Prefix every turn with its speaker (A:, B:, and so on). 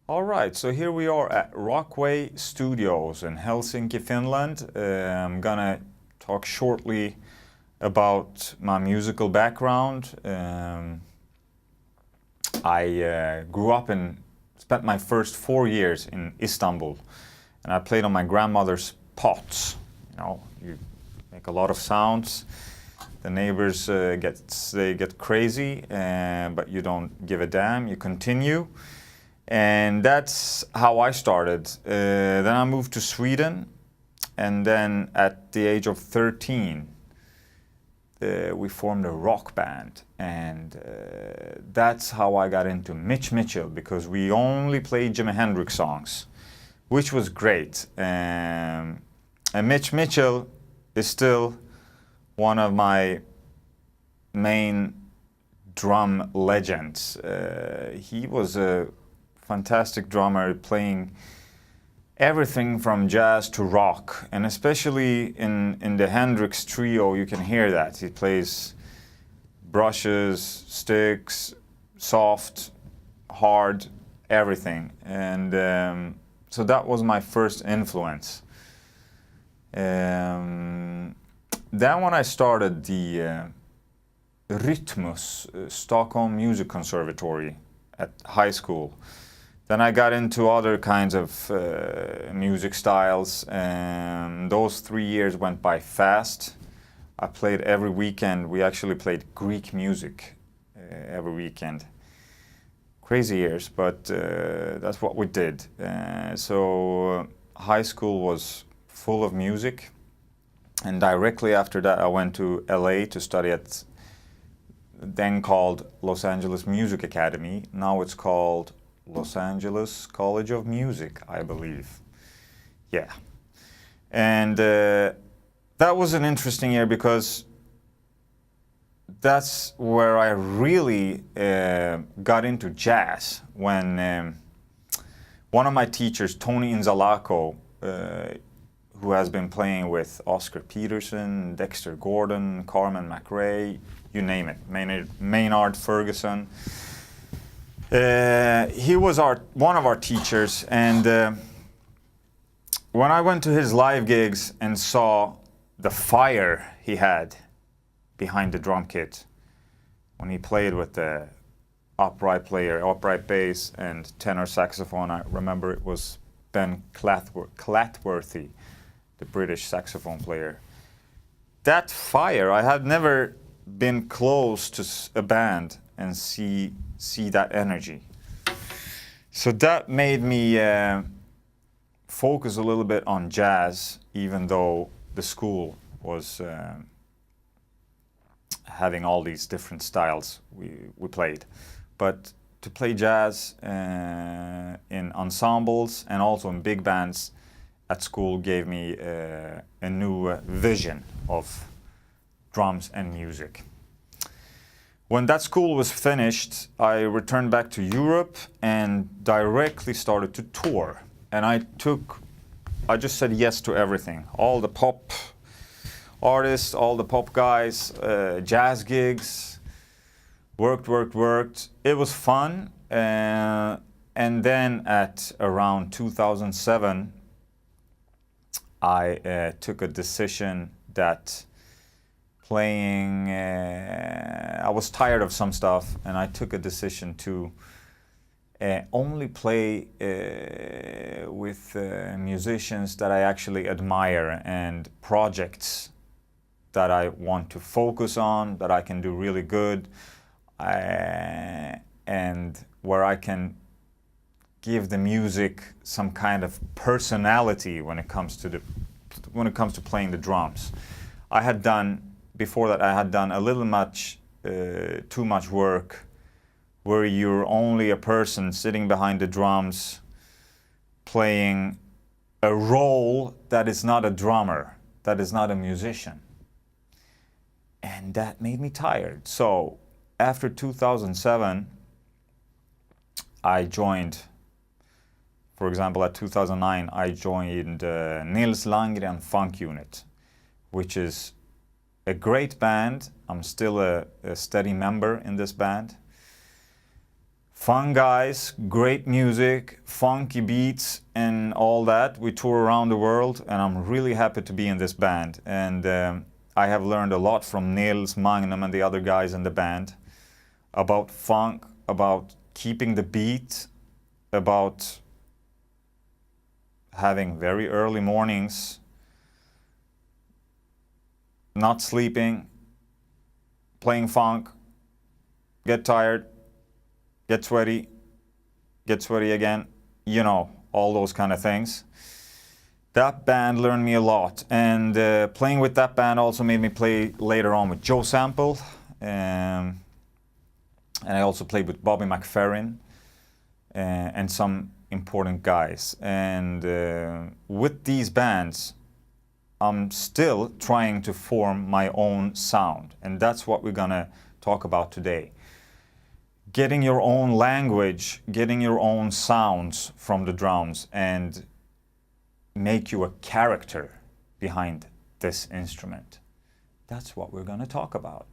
A: All right, so here we are at Rockway Studios in Helsinki, Finland. I'm gonna talk shortly about my musical background. I grew up and spent my first 4 years in Istanbul, and I played on my grandmother's pots. You make a lot of sounds. The neighbors get crazy, but you don't give a damn. You continue. And that's how I started. Then I moved to Sweden, and then at the age of 13, we formed a rock band, and that's how I got into Mitch Mitchell, because we only played Jimi Hendrix songs, which was great. And Mitch Mitchell is still one of my main drum legends. He was a fantastic drummer, playing everything from jazz to rock, and especially in the Hendrix trio you can hear that. He plays brushes, sticks, soft, hard, everything. And so that was my first influence. Then when I started the Rytmus, Stockholm Music Conservatory at high school, then I got into other kinds of music styles, and those 3 years went by fast. I played every weekend. We actually played Greek music every weekend. Crazy years, but that's what we did. So high school was full of music, and directly after that I went to LA to study at then called Los Angeles Music Academy. Now it's called Los Angeles College of Music, I believe. Yeah. And that was an interesting year, because that's where I really got into jazz, when one of my teachers, Tony Inzalaco, who has been playing with Oscar Peterson, Dexter Gordon, Carmen McRae, you name it, Maynard Ferguson. He was one of our teachers, and when I went to his live gigs and saw the fire he had behind the drum kit, when he played with the upright bass and tenor saxophone, I remember it was Ben Clatworthy, the British saxophone player. That fire, I had never been close to a band and see that energy. So that made me focus a little bit on jazz, even though the school was having all these different styles we played. But to play jazz in ensembles and also in big bands at school gave me a new vision of drums and music. When that school was finished, I returned back to Europe and directly started to tour. And I just said yes to everything. All the pop artists, all the pop guys, jazz gigs, worked. It was fun. And then at around 2007, I took a decision that I was tired of some stuff, and I took a decision to only play with musicians that I actually admire, and projects that I want to focus on, that I can do really good, and where I can give the music some kind of personality when it comes to playing the drums. Before that, I had done a little too much work, where you're only a person sitting behind the drums, playing a role that is not a drummer, that is not a musician. And that made me tired. So after 2007, I joined, for example, at 2009, I joined Nils Landgren Funk Unit, which is a great band. I'm still a steady member in this band. Fun guys, great music, funky beats and all that. We tour around the world and I'm really happy to be in this band. And I have learned a lot from Nils, Magnum and the other guys in the band about funk, about keeping the beat, about having very early mornings, not sleeping, playing funk, get tired, get sweaty again, you know, all those kind of things. That band learned me a lot, and playing with that band also made me play later on with Joe Sample, and I also played with Bobby McFerrin and some important guys. And with these bands, I'm still trying to form my own sound, and that's what we're gonna talk about today. Getting your own language, getting your own sounds from the drums and make you a character behind this instrument. That's what we're gonna talk about.